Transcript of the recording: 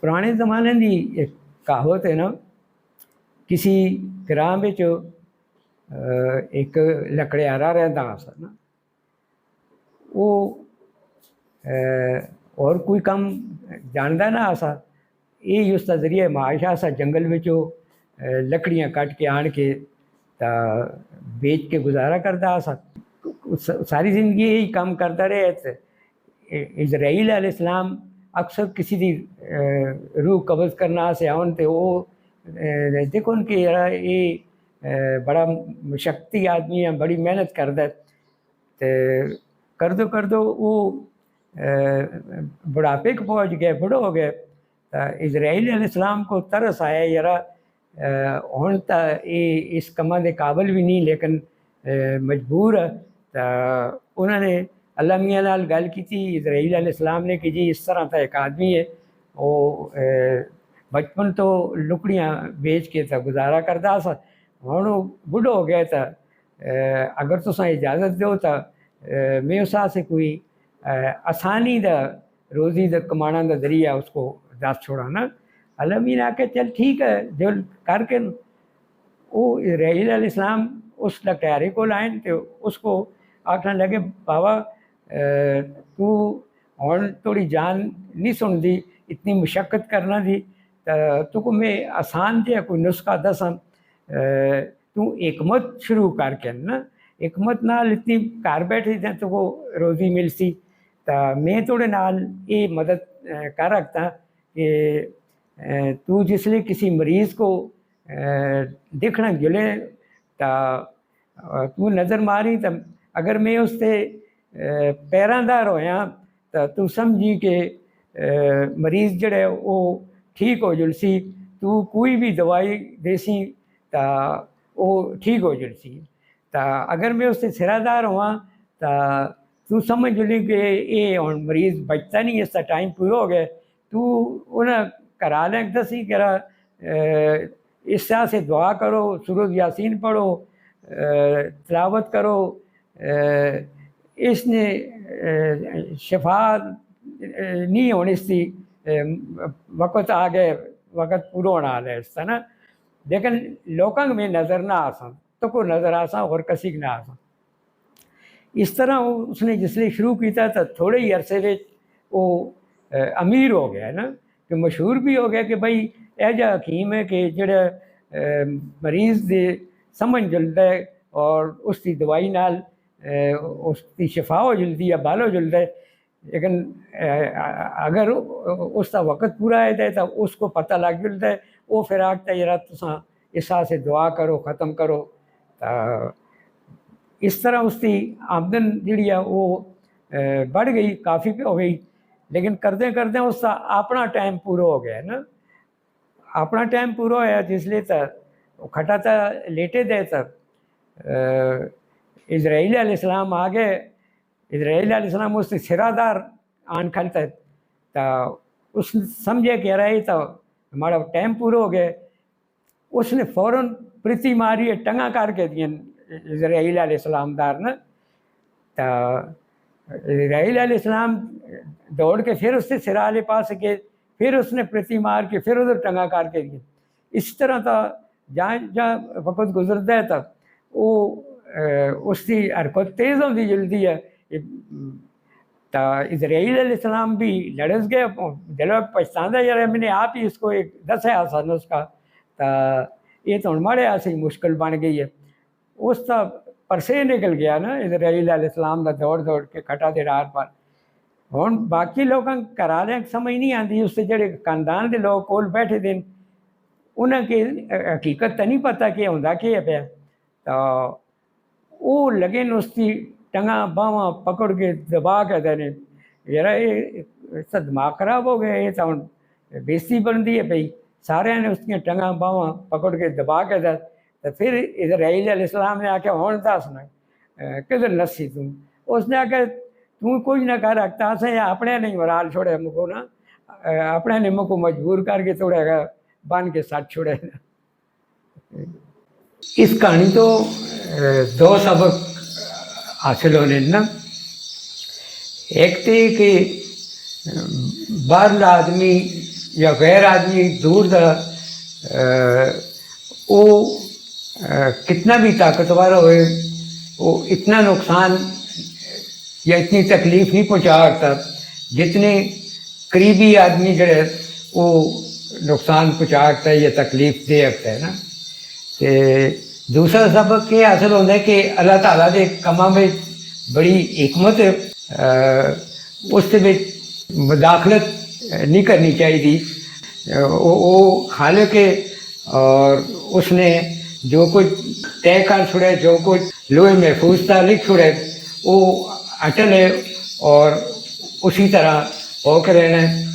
पुराने ज़माने की एक कहावत है ना, किसी ग्रां में एक लकड़ियारा रहता सा ना, वो और कोई काम जानता ना आसा, ये उसका जरिए माशा सा जंगल में लकड़ियाँ काट के आन के बेच के गुजारा करता सा। सारी ज़िंदगी यही काम करता रहे। इजराइल अलैहिस्सलाम अक्सर किसी की रूह कब्ज़ करना से आन तो वो देखो कि ये बड़ा मशक्ती आदमी है, बड़ी मेहनत करता है। तो कर दो वो बुढ़ापे को पहुँच गए, बूढ़ो हो गए। इजराइल अलैहिस्सलाम को तरस आया यारा हुण तो ये इस कमा के काबिल भी नहीं, लेकिन मजबूर है। तो उन्होंने अल्लाह मियाँ नाल गल की थी इजराइल अलैहिस्सलाम ने कि जी इस तरह का एक आदमी है, वो बचपन तो लुकड़ियाँ बेच के तो गुजारा करता सा, हुण वो बूढ़ो हो गया। तो अगर तुम इजाज़त दो तो मैं उस से कोई आसानी का रोज़ी का कमाना का जरिया उसको दस छोड़ा ना। अल्लाह मियाँ ने आके चल ठीक है जो करके वो इजराइल अलैहिस्सलाम उस लकड़ियारे को लाए तो उसको आखने लगे बाबा तू हुण थोड़ी जान नहीं सुनती, इतनी मुशक्क़त करना थी, तो को मैं आसान जो कोई नुस्खा दसा, तू हिकमत शुरू करके ना, हिकमत नाल इतनी घर बैठी थे तो को रोज़ी मिलसी। तो मैं थोड़े नाल ये मदद कर रखता कि तू जिसले किसी मरीज़ को देखना गिले तो तू नज़र मारी, तो अगर मैं उससे पैरादार होया तो तू समझी कि मरीज़ जड़े वो ठीक हो जुलसी, तू कोई भी दवाई देसी तो वो ठीक हो जुलसी। तो अगर मैं उससे सिरादार हुआ तो तू समझ जुली कि ये हुण मरीज़ बचता नहीं, इसका टाइम पूरा हो गया। तू उन्हें करा लें दसी करा इस तरह से दुआ करो, सूरत यासीन पढ़ो, तिलावत करो, इसने शफा नहीं होनी सी, वक़्त आ गए, वक़्त पूरा होना है इसका ना। लेकिन लोगों में नज़र ना आसा, तो को नज़र आसा और किसी ना आसा। इस तरह उसने जिसने शुरू किया तो थोड़े ही अरसे में वो अमीर हो गया ना, कि मशहूर भी हो गया कि भाई ऐजा हकीम है कि जड़ा मरीज़ दे समझ जलता है और उसकी दवाई नाल उसकी शफा हो जल्दी है, बाल हो जल्दा है। लेकिन अगर उसका वक़्त पूरा है तो उसको पता लग जलता है, वो फिर आखता है यार तुसा इस से दुआ करो, ख़त्म करो। इस तरह उसकी आमदन जी है वो बढ़ गई, काफ़ी हो गई। लेकिन करते करते उसका अपना टाइम पूरा हो गया ना। अपना टाइम पूरा होया जिसलिए तो खटा था लेटे दे तक इजराइल अलैहिस्सलाम आ गए। इजराइल अलैहिस्सलाम उससे सिरादार आन खलता तो उस समझे कि रही तो हमारा टाइम पूरा हो गया। उसने फ़ौरन प्रीति मारी है, टंगा करके दिए इजराइल अलैहिस्सलाम दार ना। तो इजराइल अलैहिस्सलाम दौड़ के फिर उससे सिरा वाले पास के फिर उसने प्रति मार के फिर उधर टंगा करके दिए। इस तरह था जहाँ जहाँ वक़्त गुजरता है तब वो उसकी हरकत तेज़ होती जल्दी है। तो इजराइल अलैहिस्सलाम भी लड़स गए, दिल पछतांदा यार मैंने आप ही इसको एक दसा सन उसका, तो ये तो हमारे यहाँ से मुश्किल बन गई है। उसका परसे निकल गया ना इजराइल अलैहिस्सलाम का दौड़ दौड़ के खटा दे रार पर। हुण बाकी लोगों घरा लें समझ नहीं आती, उससे जड़े खानदान के लोग कोल बैठे दिन उन्हें हकीकत तो नहीं पता कि होंदा कि है पे। तो वो लगे उसकी टंगा बाँह पकड़ के दबा के देने यार ये इसका दिमाग खराब हो गया, ये तो हम बेइज्जती बनती है भाई। सारे ने उसकी टंगा बाँह पकड़ के दबा के दे। तो फिर इजराइल अलैहिस्सलाम ने आके हुण दस ना किधर नसी तू। उसने आके तू कुछ ना कर रखता से अपने नहीं मराल छोड़े मुको ना, अपने ने मुको मजबूर करके तोड़ेगा बन के साथ छोड़े। इस कहानी तो दो सबक हासिल होने ना। एक थी कि बाहर आदमी یا غیر آدمی دور دا وہ کتنا بھی طاقتور ہوئے وہ اتنا نقصان یا اتنی تکلیف نہیں پہنچا سکتا جتنے قریبی آدمی جڑے وہ نقصان پہنچا سکتا ہے یا تکلیف دے سکتا ہے نا. تے دوسرا سبق یہ حاصل ہوتا ہے کہ اللہ تعالیٰ کے کاموں میں بڑی حکمت اس میں مداخلت نہیں کرنی چاہیے. وہ خالق ہے اور اس نے جو کچھ طے کر چھڑے جو کچھ لوہے محفوظ تھا لکھ چھڑے وہ اٹل ہے اور اسی طرح ہو کے رہنا ہے.